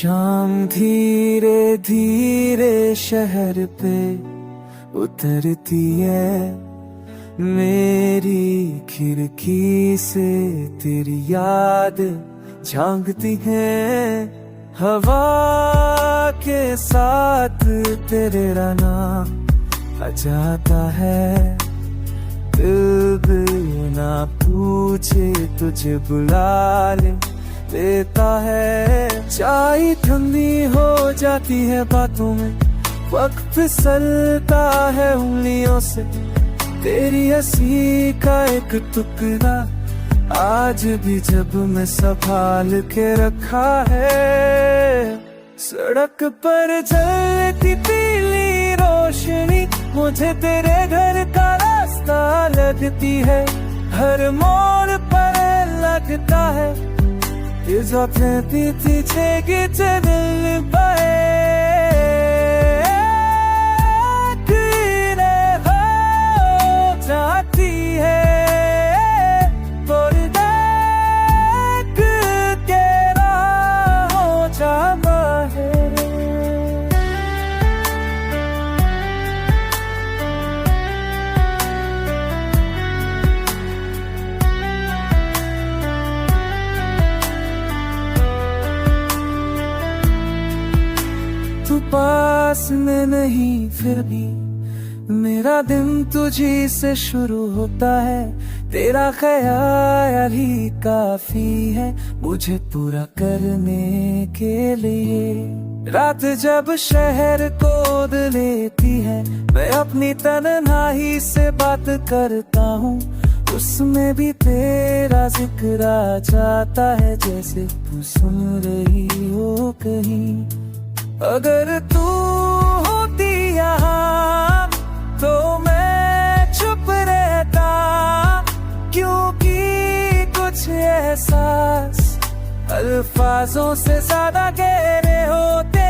शाम धीरे धीरे शहर पे उतरती है, मेरी खिड़की से तेरी याद झांकती है। हवा के साथ तेरे नाम आ जाता है, दिल बिना पूछे तुझे बुला लेता है। चाय ठंडी हो जाती है बातों में, वक्त फिसलता है उंगलियों से। तेरी हंसी का एक टुकड़ा आज भी जब मैं संभाल के रखा है। सड़क पर जलती पीली रोशनी मुझे तेरे घर का रास्ता लगती है। हर मोड़ पर लगता है ये जो पीछे की दिल पाए जाती है। तू पास में नहीं फिर भी मेरा दिन तुझी से शुरू होता है। तेरा ख्याल ही काफी है मुझे पूरा करने के लिए। रात जब शहर गोद लेती है, मैं अपनी तन्हाई से बात करता हूँ। उसमें भी तेरा जिक्र आ जाता है, जैसे तू सुन रही हो कहीं। अगर तू होती यहाँ तो मैं चुप रहता, क्योंकि कुछ एहसास अल्फाजों से ज्यादा गहरे होते।